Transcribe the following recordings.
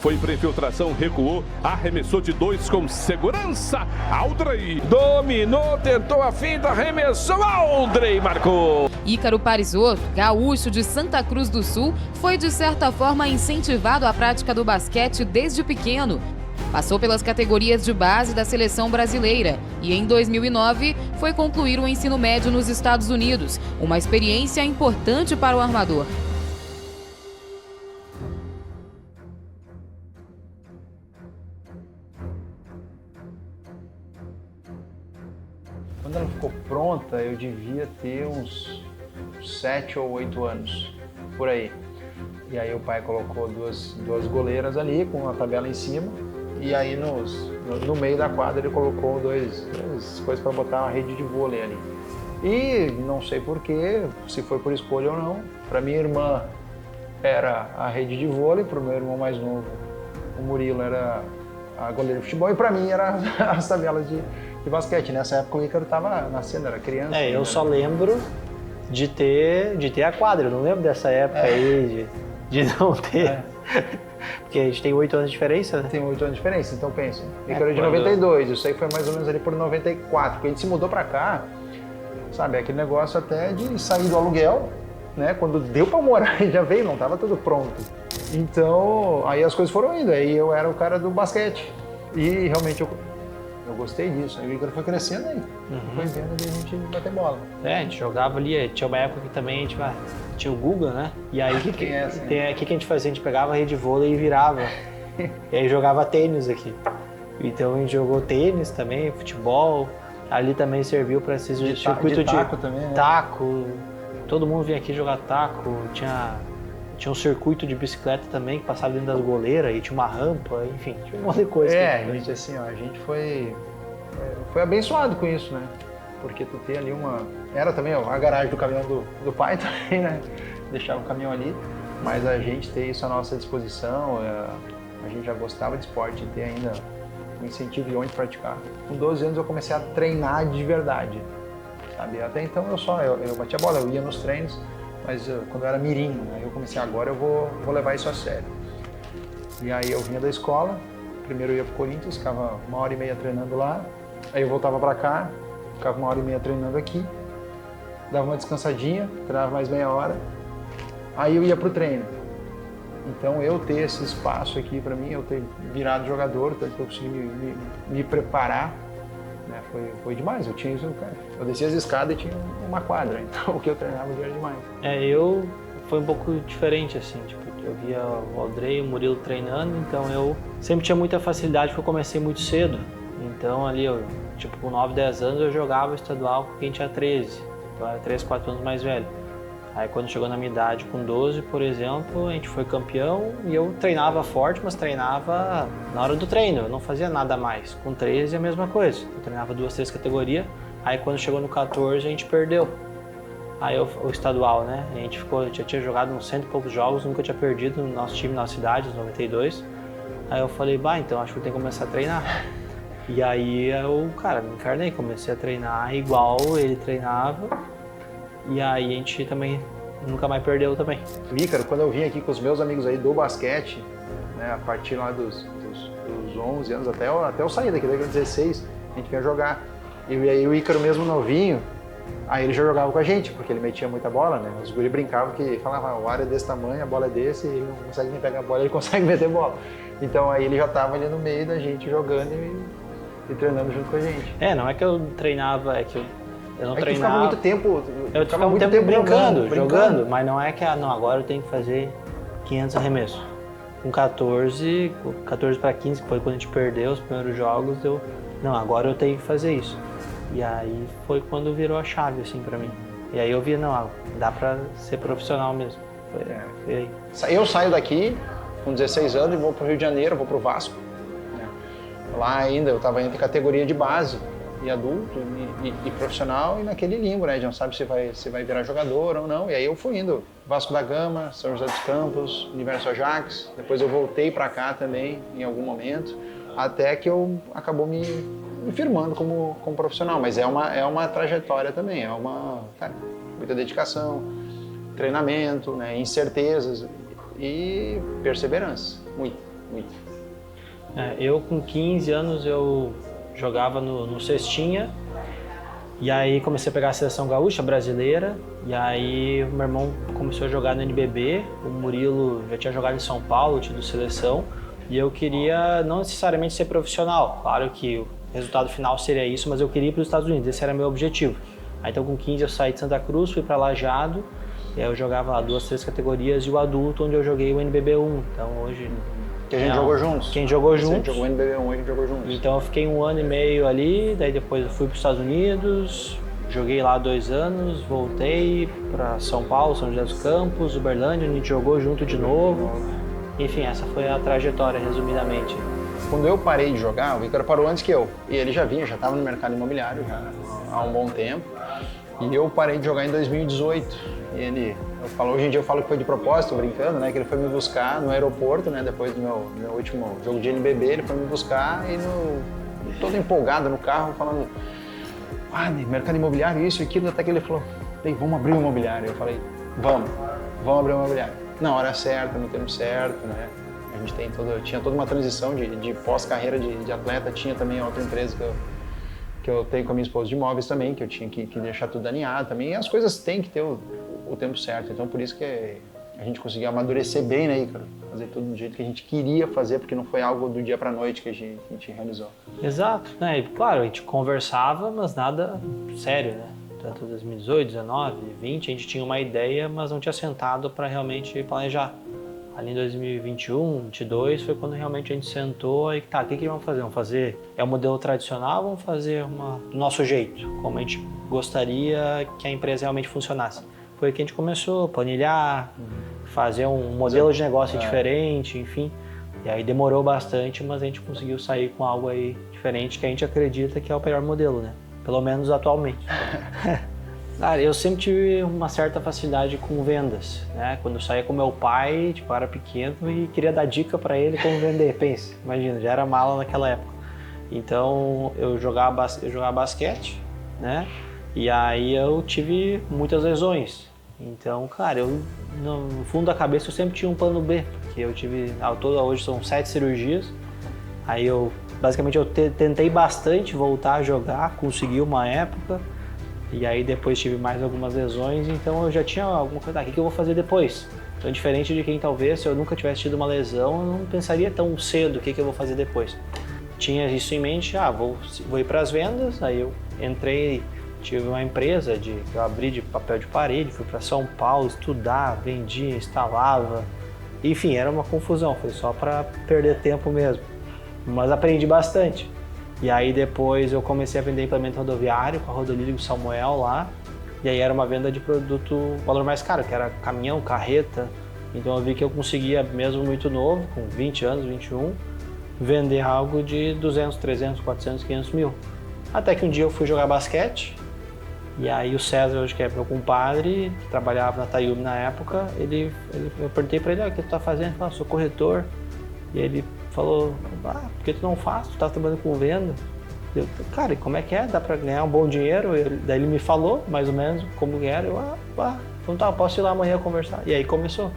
Foi para infiltração, recuou, arremessou de 2 com segurança. Aldrey dominou, tentou a finta, arremessou, Aldrey marcou. Ícaro Parisotto, gaúcho de Santa Cruz do Sul, foi de certa forma incentivado à prática do basquete desde pequeno. Passou pelas categorias de base da seleção brasileira e em 2009 foi concluir o ensino médio nos Estados Unidos, uma experiência importante para o armador. Quando ela ficou pronta, eu devia ter uns 7 ou 8 anos, por aí. E aí o pai colocou duas goleiras ali, com uma tabela em cima. E aí no meio da quadra ele colocou duas coisas para botar uma rede de vôlei ali. E não sei porquê, se foi por escolha ou não, para minha irmã era a rede de vôlei, para o meu irmão mais novo, o Murilo, era a goleira de futebol, e para mim era as tabelas de basquete. Nessa época o Ícaro estava nascendo, era criança. Eu só lembro de ter a quadra, eu não lembro dessa época aí de não ter. Porque a gente tem 8 anos de diferença, né? Tem 8 anos de diferença, então pensa. Ícaro é de 92, eu sei que foi mais ou menos ali por 94, porque a gente se mudou pra cá, sabe, aquele negócio até de sair do aluguel, né? Quando deu pra morar, já veio, não tava tudo pronto. Então, aí as coisas foram indo, aí eu era o cara do basquete. E realmente eu gostei disso, aí o Ícaro foi crescendo aí, foi vendo de a gente bater bola. A gente jogava ali, tinha uma época que também a gente tinha o Guga, né? E aí o que a gente fazia? A gente pegava a rede de vôlei e virava. E aí jogava tênis aqui. Então a gente jogou tênis também, futebol. Ali também serviu para esses circuito de taco também, né? Taco. Todo mundo vinha aqui jogar taco. Tinha um circuito de bicicleta também que passava dentro das goleiras e tinha uma rampa, enfim, tinha um monte de coisa. A gente foi abençoado com isso, né? Porque tu tem ali era também a garagem do caminhão do pai também, né? Deixava o caminhão ali, mas a gente ter isso à nossa disposição, a gente já gostava de esporte e ter ainda um incentivo de onde praticar. Com 12 anos eu comecei a treinar de verdade, sabe? Até então eu batia bola, eu ia nos treinos, mas quando eu era mirim, aí eu comecei, agora eu vou levar isso a sério. E aí eu vinha da escola, primeiro eu ia pro Corinthians, ficava 1h30 treinando lá, aí eu voltava pra cá, ficava 1h30 treinando aqui, dava uma descansadinha, treinava mais meia hora, aí eu ia pro treino. Então eu ter esse espaço aqui pra mim, eu ter virado jogador, tanto que eu consegui me preparar, né, foi demais. Eu tinha isso, cara. Eu descia as escadas e tinha uma quadra, então o que eu treinava já era demais. Foi um pouco diferente, assim, tipo, eu via o Aldrey e o Murilo treinando, então eu sempre tinha muita facilidade porque eu comecei muito cedo. Então ali, com 9, 10 anos eu jogava estadual com quem tinha 13, então era 3, 4 anos mais velho. Aí quando chegou na minha idade, com 12, por exemplo, a gente foi campeão e eu treinava forte, mas treinava na hora do treino, eu não fazia nada mais. Com 13 a mesma coisa, eu treinava 2, 3 categorias, aí quando chegou no 14 a gente perdeu. Aí o estadual, né, a gente já tinha jogado uns 100 e poucos jogos, nunca tinha perdido no nosso time, na nossa cidade, nos 92. Aí eu falei, então acho que eu tenho que começar a treinar. E aí eu, me encarnei, comecei a treinar igual ele treinava. E aí a gente também nunca mais perdeu também. Ícaro, quando eu vim aqui com os meus amigos aí do basquete, né, a partir lá dos 11 anos até eu sair daqui, daí 16, a gente vinha jogar. E aí o Ícaro mesmo novinho, aí ele já jogava com a gente, porque ele metia muita bola, né? Os guri brincavam que falavam, o ar é desse tamanho, a bola é desse, e ele não consegue nem pegar a bola, ele consegue meter bola. Então aí ele já estava ali no meio da gente jogando e treinando junto com a gente. Não é que eu treinava, é que eu não treinava. Ficava muito tempo. Eu ficava muito tempo brincando, jogando, mas não é que agora eu tenho que fazer 500 arremessos. Com 14 para 15, que foi quando a gente perdeu os primeiros jogos, agora eu tenho que fazer isso. E aí foi quando virou a chave, assim, pra mim. E aí eu vi, dá pra ser profissional mesmo. Foi aí. Eu saio daqui com 16 anos e vou pro Rio de Janeiro, vou pro Vasco. Lá ainda eu tava entre categoria de base e adulto e profissional, e naquele limbo, né? A gente não sabe se vai virar jogador ou não. E aí eu fui indo, Vasco da Gama, São José dos Campos, Universo Ajax. Depois eu voltei para cá também, em algum momento, até que eu acabou me firmando como profissional. Mas é uma trajetória também, muita dedicação, treinamento, né? Incertezas e perseverança, muito. muito. Eu com 15 anos eu jogava no Cestinha, e aí comecei a pegar a seleção gaúcha brasileira, e aí o meu irmão começou a jogar no NBB, o Murilo já tinha jogado em São Paulo, tido seleção, e eu queria não necessariamente ser profissional, claro que o resultado final seria isso, mas eu queria ir para os Estados Unidos, esse era meu objetivo. Aí então com 15 eu saí de Santa Cruz, fui para Lajeado, e aí eu jogava lá 2, 3 categorias, e o adulto onde eu joguei o NBB1, então hoje... Que a gente jogou juntos. Quem jogou juntos. A gente jogou o NBB1, a gente jogou juntos. Então eu fiquei 1 ano e meio ali, daí depois eu fui para os Estados Unidos, joguei lá 2 anos, voltei para São Paulo, São José dos Campos, Uberlândia, a gente jogou junto de novo. Enfim, essa foi a trajetória, resumidamente. Quando eu parei de jogar, o Ícaro parou antes que eu. E ele já estava no mercado imobiliário já há um bom tempo. E eu parei de jogar em 2018. E ele, hoje em dia eu falo que foi de propósito, brincando, né? Que ele foi me buscar no aeroporto, né? Depois do meu último jogo de NBB, ele foi me buscar e todo empolgado no carro, falando: mercado imobiliário, isso e aquilo. Até que ele falou: vamos abrir um imobiliário. Eu falei: vamos abrir um imobiliário. Na hora certa, no tempo certo, né? A gente tinha toda uma transição de pós-carreira de atleta, tinha também outra empresa que eu tenho com a minha esposa de imóveis também, que eu tinha que deixar tudo alinhado também, e as coisas têm que ter o tempo certo, então por isso que a gente conseguiu amadurecer bem, né, Ícaro? Fazer tudo do jeito que a gente queria fazer, porque não foi algo do dia pra noite que a gente realizou. Exato, né, e claro, a gente conversava, mas nada sério, né, tanto 2018, 19, 20, a gente tinha uma ideia, mas não tinha sentado para realmente planejar. Ali em 2021, 2022, foi quando realmente a gente sentou e o que vamos fazer? Vamos fazer, o modelo tradicional, vamos fazer do nosso jeito, como a gente gostaria que a empresa realmente funcionasse. Foi que a gente começou a planilhar, fazer um modelo de negócio diferente, enfim. E aí demorou bastante, mas a gente conseguiu sair com algo aí diferente que a gente acredita que é o melhor modelo, né? Pelo menos atualmente. Cara, eu sempre tive uma certa facilidade com vendas, né? Quando eu saía com meu pai, eu era pequeno e queria dar dica para ele como vender, pensa, imagina, já era mala naquela época. Então eu jogava basquete, né? E aí eu tive muitas lesões. Então, cara, no fundo da cabeça eu sempre tinha um plano B, porque eu tive, hoje são 7 cirurgias. Aí basicamente eu tentei bastante voltar a jogar, consegui uma época. E aí depois tive mais algumas lesões, então eu já tinha alguma coisa, o que eu vou fazer depois? Então, diferente de quem talvez, se eu nunca tivesse tido uma lesão, eu não pensaria tão cedo o que eu vou fazer depois. Tinha isso em mente, vou ir para as vendas, aí eu entrei, tive uma empresa que eu abri de papel de parede, fui para São Paulo estudar, vendia, instalava, enfim, era uma confusão, foi só para perder tempo mesmo, mas aprendi bastante. E aí depois eu comecei a vender implemento rodoviário com a Rodolírio do Samuel lá. E aí era uma venda de produto valor mais caro, que era caminhão, carreta. Então eu vi que eu conseguia, mesmo muito novo, com 20 anos, 21, vender algo de 200, 300, 400, 500 mil. Até que um dia eu fui jogar basquete. E aí o César, hoje que é meu compadre, que trabalhava na Tayumi na época, eu perguntei pra ele, o que tu tá fazendo? Ele falou, sou corretor. E ele falou, por que tu não faz? Tu tá trabalhando com venda? Eu, cara, e como é que é? Dá pra ganhar um bom dinheiro? Daí ele me falou, mais ou menos, como era. Eu, então tá, posso ir lá amanhã conversar. E aí começou.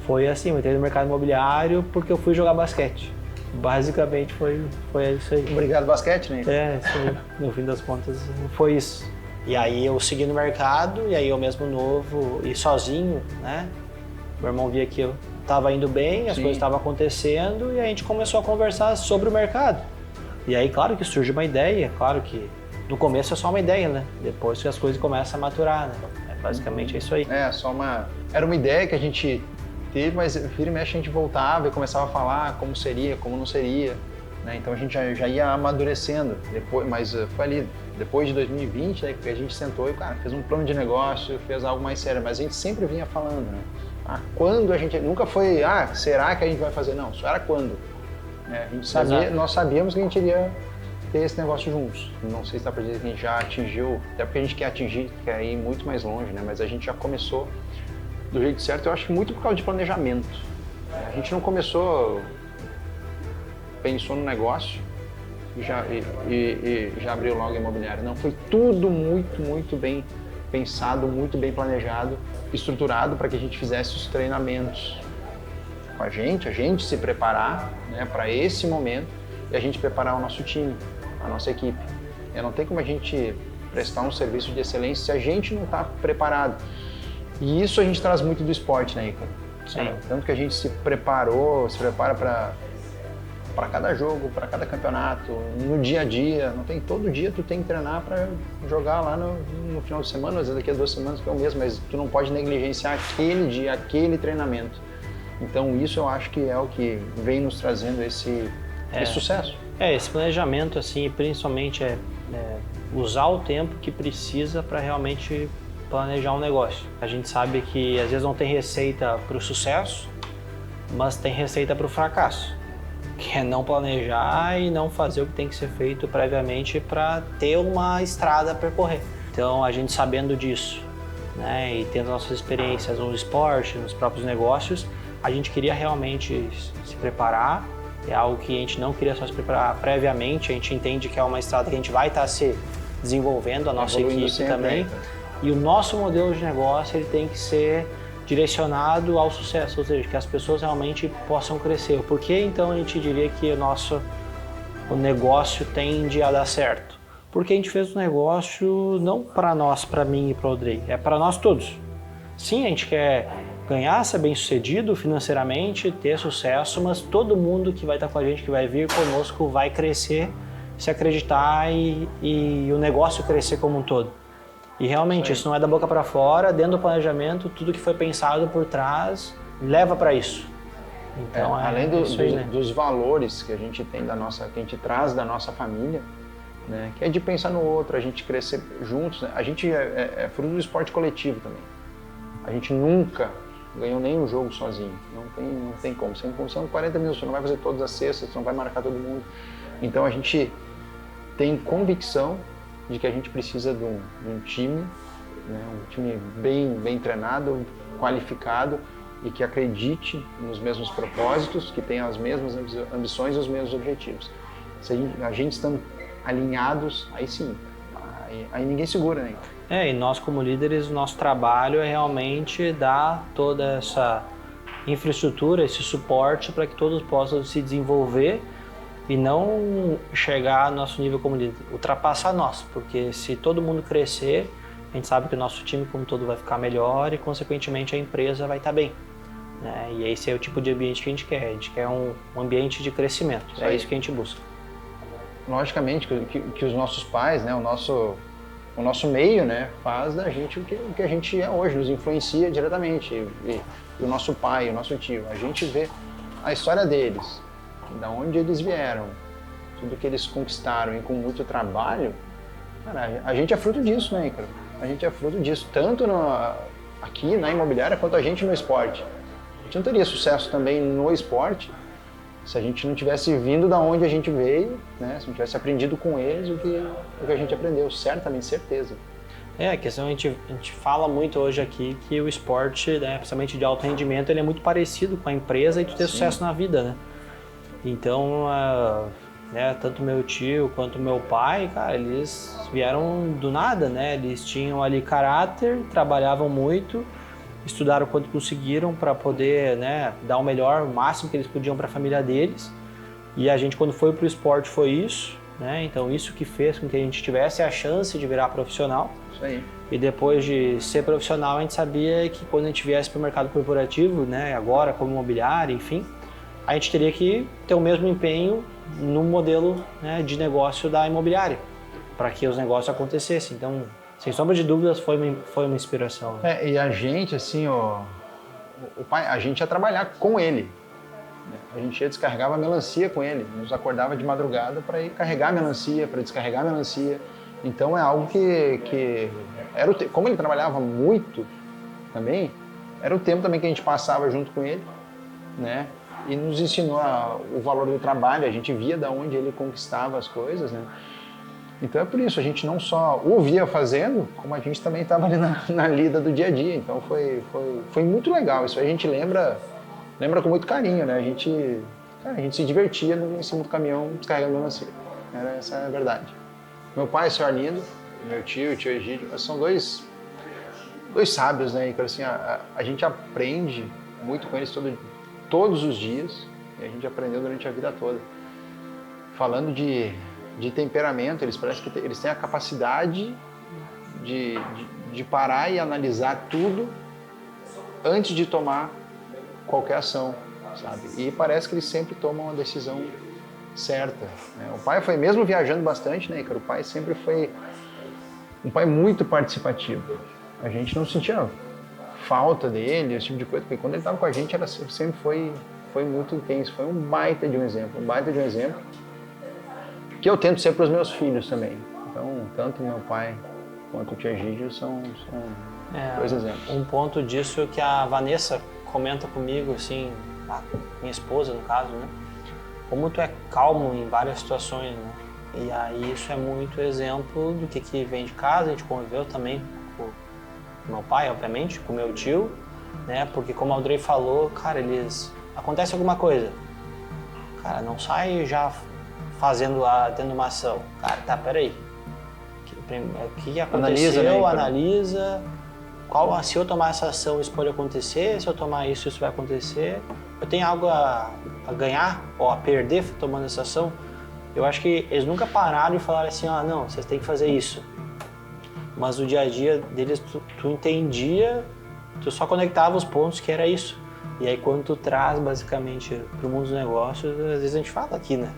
Foi assim, eu entrei no mercado imobiliário porque eu fui jogar basquete. Basicamente foi isso aí. Obrigado, basquete, né? Isso aí. No fim das contas, foi isso. E aí eu segui no mercado, e aí eu mesmo novo e sozinho, né? Meu irmão via que eu estava indo bem, as coisas estavam acontecendo, e a gente começou a conversar sobre o mercado. E aí, claro que surge uma ideia, claro que no começo é só uma ideia, né? Depois que as coisas começam a maturar, né? Basicamente é isso aí. Era uma ideia que a gente teve, mas vira e mexe a gente voltava e começava a falar como seria, como não seria, né? Então a gente já ia amadurecendo, mas foi ali, depois de 2020, né, que a gente sentou e, cara, fez um plano de negócio, fez algo mais sério, mas a gente sempre vinha falando, né? Quando a gente, nunca foi, será que a gente vai fazer? Não, só era quando. A gente sabia, nós sabíamos que a gente iria ter esse negócio juntos. Não sei se está para dizer que a gente já atingiu, até porque a gente quer ir muito mais longe, né? Mas a gente já começou do jeito certo, eu acho muito por causa de planejamento. A gente não começou, pensou no negócio e já abriu logo a imobiliária. Não, foi tudo muito bem pensado, muito bem planejado, estruturado para que a gente fizesse os treinamentos. com a gente se preparar, né, para esse momento e a gente preparar o nosso time, a nossa equipe. Não tem como a gente prestar um serviço de excelência se a gente não está preparado. E isso a gente traz muito do esporte, né, Ícaro? Sim. Tanto que a gente se prepara para cada jogo, para cada campeonato, no dia a dia. Não tem, todo dia tu tem que treinar para jogar lá no final de semana, às vezes daqui a 2 semanas que é o mesmo, mas tu não pode negligenciar aquele dia, aquele treinamento. Então isso eu acho que é o que vem nos trazendo esse sucesso. Esse planejamento, assim, principalmente usar o tempo que precisa para realmente planejar um negócio. A gente sabe que às vezes não tem receita para o sucesso, mas tem receita para o fracasso, que é não planejar e não fazer o que tem que ser feito previamente para ter uma estrada a percorrer. Então, a gente sabendo disso, né, e tendo nossas experiências no esporte, nos próprios negócios, a gente queria realmente se preparar. É algo que a gente não queria só se preparar previamente, a gente entende que é uma estrada que a gente vai estar se desenvolvendo, a nossa equipe sempre, também. E o nosso modelo de negócio ele tem que ser direcionado ao sucesso, ou seja, que as pessoas realmente possam crescer. Por que então a gente diria que o negócio tende a dar certo? Porque a gente fez um negócio não para nós, para mim e para o Audrey, é para nós todos. Sim, a gente quer ganhar, ser bem sucedido financeiramente, ter sucesso, mas todo mundo que vai estar com a gente, que vai vir conosco, vai crescer, se acreditar e o negócio crescer como um todo. E realmente isso não é da boca para fora, dentro do planejamento, tudo que foi pensado por trás leva para isso. Então, além isso aí, né? dos valores que a gente tem que a gente traz da nossa família, né, que é de pensar no outro, a gente crescer juntos, né? A gente é fruto do esporte coletivo também. A gente nunca ganhou nenhum jogo sozinho, não tem como. São 40 minutos, você não vai fazer todas as cestas, você não vai marcar todo mundo. Então a gente tem convicção de que a gente precisa de um time, né, um time bem treinado, qualificado e que acredite nos mesmos propósitos, que tenha as mesmas ambições e os mesmos objetivos. Se a gente estando alinhados, aí sim, aí ninguém segura, né? E nós como líderes, o nosso trabalho é realmente dar toda essa infraestrutura, esse suporte para que todos possam se desenvolver e não chegar ao nosso nível como líder, ultrapassar nós, porque se todo mundo crescer, a gente sabe que o nosso time como todo vai ficar melhor e consequentemente a empresa vai estar bem, né? E esse é o tipo de ambiente que a gente quer um ambiente de crescimento, é isso que a gente busca. Logicamente que os nossos pais, né, o nosso meio, né, faz da gente o que a gente é hoje, nos influencia diretamente, e o nosso pai, o nosso tio, a gente vê a história deles, da onde eles vieram, tudo que eles conquistaram e com muito trabalho, cara, a gente é fruto disso, né, Ícaro? A gente é fruto disso, tanto aqui na imobiliária quanto a gente no esporte. A gente não teria sucesso também no esporte se a gente não tivesse vindo da onde a gente veio, né? Se não tivesse aprendido com eles o que a gente aprendeu, certamente, certeza. A questão a gente fala muito hoje aqui que o esporte, né, principalmente de alto rendimento, ele é muito parecido com a empresa e tu ter sucesso na vida, né? Então, né, tanto meu tio quanto meu pai, cara, eles vieram do nada, né? Eles tinham ali caráter, trabalhavam muito, estudaram quanto conseguiram para poder, né, dar o melhor, o máximo que eles podiam para a família deles. E a gente, quando foi para o esporte, foi isso, né? Então, isso que fez com que a gente tivesse a chance de virar profissional. Isso aí. E depois de ser profissional, a gente sabia que quando a gente viesse para o mercado corporativo, né, agora como imobiliário, enfim, a gente teria que ter o mesmo empenho no modelo, né, de negócio da imobiliária, para que os negócios acontecessem. Então, sem sombra de dúvidas, foi uma inspiração. Né? E a gente, assim, o pai, a gente ia trabalhar com ele. A gente ia descarregar a melancia com ele, nos acordava de madrugada para ir carregar a melancia, para descarregar a melancia. Então é algo que era como ele trabalhava muito também, era o tempo também que a gente passava junto com ele, né? E nos ensinou o valor do trabalho, a gente via de onde ele conquistava as coisas, né? Então é por isso, a gente não só o via fazendo, como a gente também estava ali na lida do dia a dia. Então foi muito legal, isso aí a gente lembra com muito carinho, né? A gente se divertia em cima do caminhão descarregando melancia, essa é a verdade. Meu pai, o senhor Lindo, meu tio, o tio Egídio, são dois dois sábios, né? Então, assim, a gente aprende muito com eles todos os dias e a gente aprendeu durante a vida toda. Falando de temperamento, eles parecem que eles têm a capacidade de parar e analisar tudo antes de tomar qualquer ação, sabe? E parece que eles sempre tomam a decisão certa, né? O pai foi, mesmo viajando bastante, né, Ícaro? O pai sempre foi um pai muito participativo. A gente não sentia falta dele, esse tipo de coisa, porque quando ele estava com a gente, era sempre foi muito intenso. Foi um baita de um exemplo, que eu tento ser para os meus filhos também. Então, tanto meu pai quanto o tio Egídio são dois exemplos. Um ponto disso que a Vanessa comenta comigo, assim, a minha esposa, no caso, né? Como tu é calmo em várias situações, né? E aí isso é muito exemplo do que vem de casa. A gente conviveu também com meu pai, obviamente, com meu tio, né? Porque como o Audrey falou, cara, acontece alguma coisa, cara, não sai já tendo uma ação. Cara, tá, peraí. O que aconteceu? Analisa. Se eu tomar essa ação, isso pode acontecer. Se eu tomar isso vai acontecer. Eu tenho algo a ganhar ou a perder tomando essa ação. Eu acho que eles nunca pararam e falaram assim, não, vocês têm que fazer isso. Mas o dia a dia deles, tu entendia, tu só conectava os pontos que era isso. E aí quando tu traz basicamente pro mundo dos negócios, às vezes a gente fala aqui, né?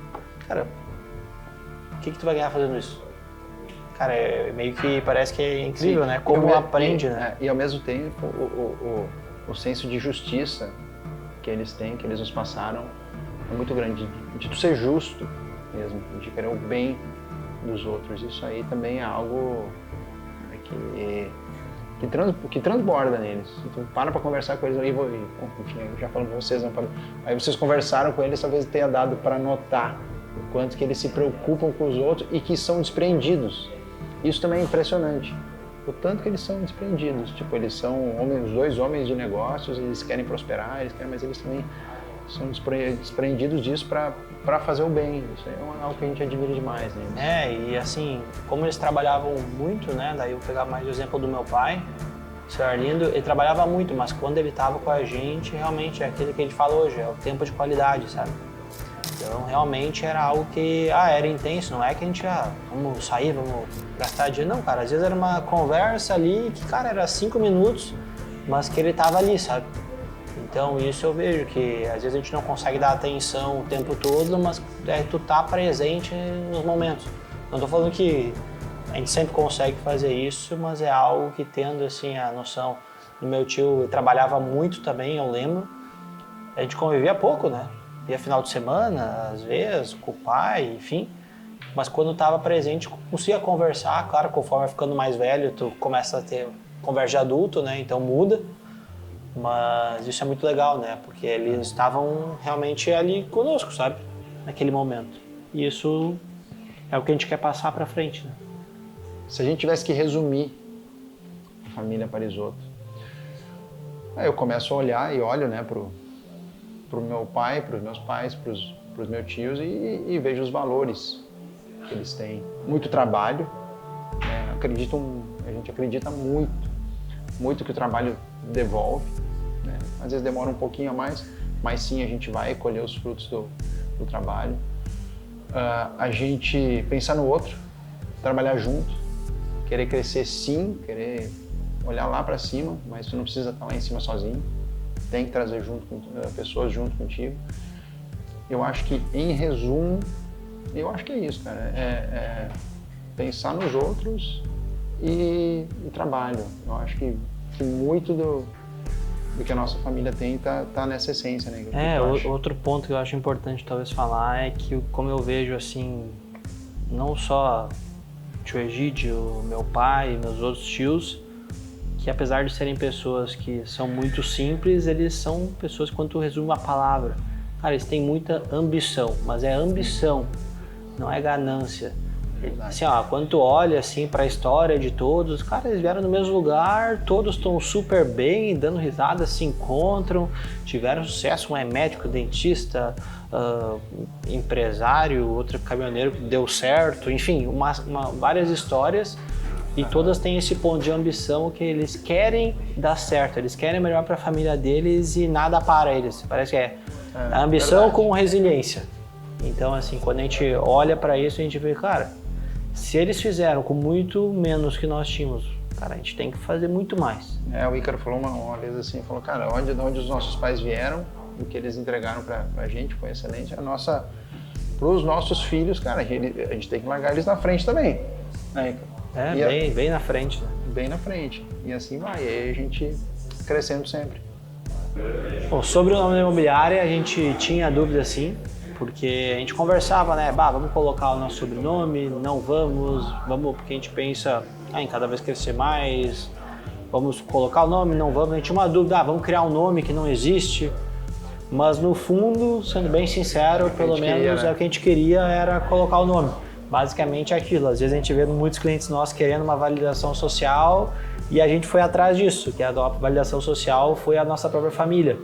Cara, o que tu vai ganhar fazendo isso? Cara, meio que parece que é incrível, né? Como aprende, né? E ao mesmo tempo, o senso de justiça que eles têm, que eles nos passaram, é muito grande. De tu ser justo mesmo, de querer o bem dos outros. Isso aí também é algo que transborda neles. Então, para conversar com eles, enfim, eu já falo com vocês, aí vocês conversaram com eles, talvez tenha dado para notar o quanto que eles se preocupam com os outros e que são desprendidos. Isso também é impressionante, o tanto que eles são desprendidos. Tipo, eles são os dois homens de negócios, eles querem prosperar, mas eles também são desprendidos disso para fazer o bem. Isso é algo que a gente admira demais, né? E assim, como eles trabalhavam muito, né? Daí eu vou pegar mais o exemplo do meu pai, o Sr. Arlindo, ele trabalhava muito, mas quando ele estava com a gente, realmente é aquilo que a gente fala hoje, é o tempo de qualidade, sabe? Então, realmente era algo que, era intenso, não é que a gente, vamos sair, vamos gastar dinheiro. Não, cara, às vezes era uma conversa ali que, cara, era 5 minutos, mas que ele tava ali, sabe? Então, isso eu vejo que, às vezes a gente não consegue dar atenção o tempo todo, mas tu tá presente nos momentos. Não tô falando que a gente sempre consegue fazer isso, mas é algo que, tendo, assim, a noção do meu tio, trabalhava muito também, eu lembro. A gente convivia pouco, né? Ia final de semana, às vezes, com o pai, enfim. Mas quando estava presente, conseguia conversar. Claro, conforme vai ficando mais velho, tu começa a ter conversa de adulto, né? Então muda. Mas isso é muito legal, né? Porque eles estavam realmente ali conosco, sabe? Naquele momento. E isso é o que a gente quer passar para frente, né? Se a gente tivesse que resumir a família Parisotto, eu começo a olhar e olho, né, pro meu pai, pros meus pais, pros meus tios e vejo os valores que eles têm. Muito trabalho, né? A gente acredita muito que o trabalho devolve, né? Às vezes demora um pouquinho a mais, mas sim, a gente vai colher os frutos do trabalho. A gente pensar no outro, trabalhar junto, querer crescer sim, querer olhar lá para cima, mas tu não precisa estar lá em cima sozinho. Tem que trazer pessoas junto contigo. Eu acho que, em resumo, eu acho que é isso, cara. É pensar nos outros e trabalho. Eu acho que muito do que a nossa família tem tá nessa essência, né? Outro ponto que eu acho importante talvez falar é que, como eu vejo, assim, não só o tio Egídio, meu pai, meus outros tios, que apesar de serem pessoas que são muito simples, eles são pessoas que, quando tu resume uma palavra, cara, eles têm muita ambição, mas é ambição, não é ganância. Assim, quando tu olha assim para a história de todos, cara, eles vieram no mesmo lugar, todos estão super bem, dando risada, se encontram, tiveram sucesso, um é médico, dentista, empresário, outro caminhoneiro que deu certo, enfim, várias histórias. E todas têm esse ponto de ambição que eles querem dar certo, eles querem melhor para a família deles e nada para eles. Parece que A ambição verdade. com resiliência. Então, assim, quando a gente olha para isso, a gente vê, cara, se eles fizeram com muito menos que nós tínhamos, cara, a gente tem que fazer muito mais. O Ícaro falou uma vez assim, falou, cara, de onde os nossos pais vieram, o que eles entregaram pra gente foi excelente. Pros nossos filhos, cara, a gente tem que largar eles na frente também. Né, Ícaro? Bem na frente, né? Bem na frente. E assim vai, e aí a gente crescendo sempre. Bom, sobre o nome da imobiliária, a gente tinha dúvida sim, porque a gente conversava, né? Vamos colocar o nosso sobrenome, não vamos porque a gente pensa em cada vez crescer mais, vamos colocar o nome, não vamos. A gente tinha uma dúvida, vamos criar um nome que não existe, mas no fundo, sendo bem sincero, pelo menos o que a gente queria era colocar o nome. Basicamente é aquilo, às vezes a gente vê muitos clientes nossos querendo uma validação social e a gente foi atrás disso, que a validação social foi a nossa própria família.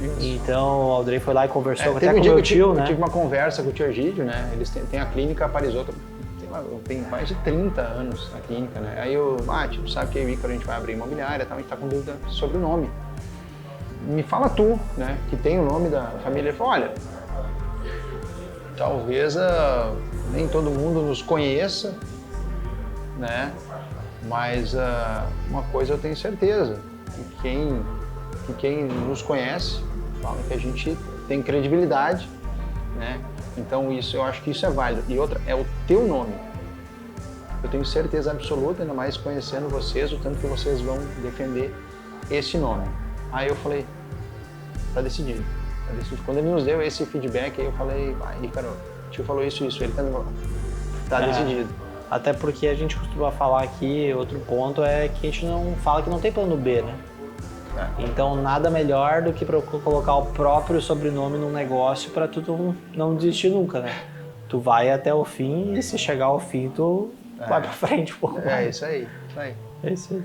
Isso. Então o Aldrey foi lá e conversou até com o meu tio, né? Eu tive uma conversa com o tio Egídio, né? Eles têm a clínica Parisotto, tem mais de 30 anos a clínica, né? Aí eu, tio, sabe que eu e o Ícaro a gente vai abrir imobiliária, a gente tá com dúvida sobre o nome. Me fala tu, né? Que tem o nome da família. Ele falou, olha, talvez nem todo mundo nos conheça, né? Mas uma coisa eu tenho certeza, que quem nos conhece fala que a gente tem credibilidade, né? Então eu acho que isso é válido. E outra, é o teu nome. Eu tenho certeza absoluta, ainda mais conhecendo vocês, o tanto que vocês vão defender esse nome. Aí eu falei, tá decidido. Quando ele nos deu esse feedback, aí eu falei, Ícaro, o tio falou isso, ele também falou, tá decidido. Até porque a gente costuma falar aqui, outro ponto é que a gente não fala que não tem plano B, né? Então nada melhor do que colocar o próprio sobrenome num negócio para tu não desistir nunca, né? Tu vai até o fim e se chegar ao fim tu vai pra frente. É isso aí. É isso aí.